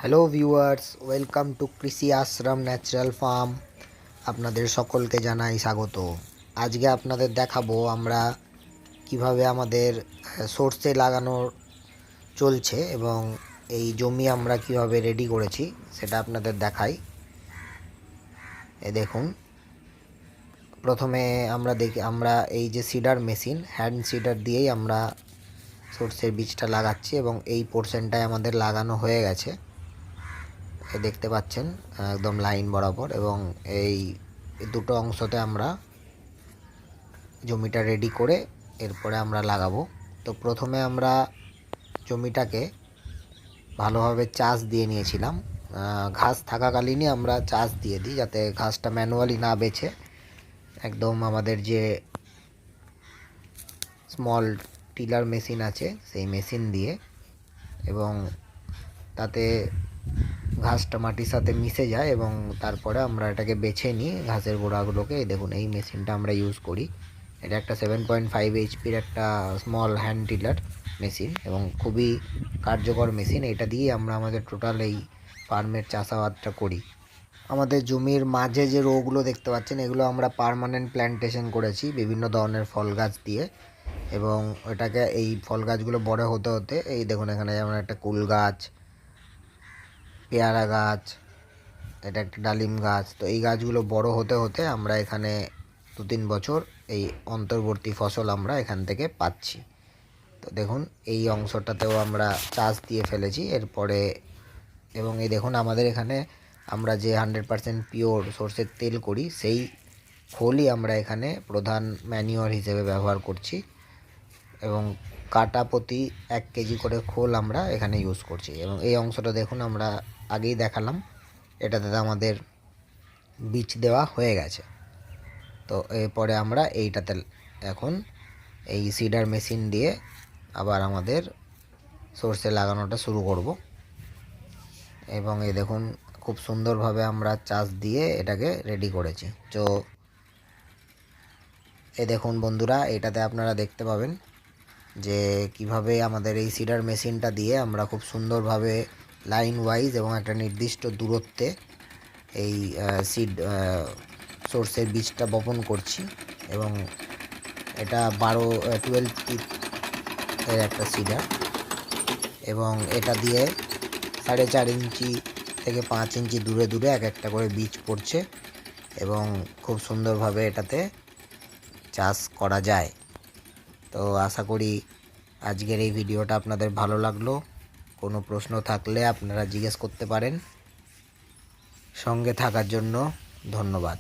Hello viewers, welcome to কৃষি আশ্রম natural farm. আপনাদের সকলকে জানাই স্বাগত। আজকে আপনাদের দেখাবো আমরা কিভাবে আমাদের সর্ষে লাগানোর চলছে এবং এই জমি আমরা কিভাবে রেডি করেছি সেটা আপনাদের দেখাই। দেখুন, প্রথমে আমরা এই যে সিডার মেশিন, হ্যান্ড সিডার দিয়েই আমরা সর্ষের বীজটা লাগাচ্ছি এবং এই পোর্শনটায় আমাদের লাগানো হয়ে গেছে। দেখতে পাচ্ছেন একদম লাইন বরাবর, এবং এই দুটো অংশতে আমরা জমিটা রেডি করে এরপরে আমরা লাগাবো। তো প্রথমে আমরা জমিটাকে ভালোভাবে চাষ দিয়ে নিয়েছিলাম। ঘাস থাকাকালীনই আমরা চাষ দিয়ে দিই, যাতে ঘাসটা ম্যানুয়ালি না বেছে একদম আমাদের যে স্মল টিলার মেশিন আছে সেই মেশিন দিয়ে, এবং তাতে ঘাসটা মাটির সাথে মিশে যায় এবং তারপরে আমরা এটাকে বেছে নিই ঘাসের গোড়াগুলোকে। দেখুন, এই মেশিনটা আমরা ইউজ করি। এটা একটা 7.5 এইচপির একটা স্মল হ্যান্ড টিলার মেশিন এবং খুবই কার্যকর মেশিন। এটা দিয়ে আমরা আমাদের টোটাল এই ফার্মের চাষাবাদটা করি। আমাদের জমির মাঝে যে রোগুলো দেখতে পাচ্ছেন, এগুলো আমরা পার্মানেন্ট প্ল্যান্টেশন করেছি বিভিন্ন ধরনের ফল গাছ দিয়ে, এবং এটাকে এই ফল গাছগুলো বড় হতে হতে এই দেখুন, এখানে যেমন একটা কুল গাছ, পেয়ারা গাছ, এটা একটা ডালিম গাছ। তো এই গাছগুলো বড় হতে হতে আমরা এখানে 2-3 বছর এই অন্তর্বর্তী ফসল আমরা এখান থেকে পাচ্ছি। তো দেখুন, এই অংশটাতেও আমরা চাষ দিয়ে ফেলেছি এরপরে। এবং এই দেখুন, আমাদের এখানে আমরা যে 100% পিওর সরষের তেল করি, সেই খোলই আমরা এখানে প্রধান ম্যানিওর হিসেবে ব্যবহার করছি, এবং কাটা প্রতি 1 কেজি করে খোল আমরা এখানে ইউজ করছি। এবং এই অংশটা দেখুন, আমরা আগেই দেখালাম, এটাতে আমাদের বীজ দেওয়া হয়ে গেছে। তো এরপরে আমরা এইটাতে এখন এই সিডার মেশিন দিয়ে আবার আমাদের সর্ষে লাগানোটা শুরু করব। এবং এই দেখুন, খুব সুন্দরভাবে আমরা চাষ দিয়ে এটাকে রেডি করেছি। তো এই দেখুন বন্ধুরা, এটাতে আপনারা দেখতে পাবেন যে কিভাবে আমাদের এই সিডার মেশিনটা দিয়ে আমরা খুব সুন্দরভাবে লাইন ওয়াইজ এবং একটা নির্দিষ্ট দূরত্বে এই সর্ষের বীজটা বপন করছি। এবং এটা 12 ফিট এর একটা সিডার, এবং এটা দিয়ে 4.5 ইঞ্চি থেকে 5 ইঞ্চি দূরে দূরে এক একটা করে বীজ পড়ছে, এবং খুব সুন্দরভাবে এটাতে চাষ করা যায়। তো আশা করি আজকের এই ভিডিওটা আপনাদের ভালো লাগলো। কোনো প্রশ্ন থাকলে আপনারা জিজ্ঞেস করতে পারেন। সঙ্গে থাকার জন্য ধন্যবাদ।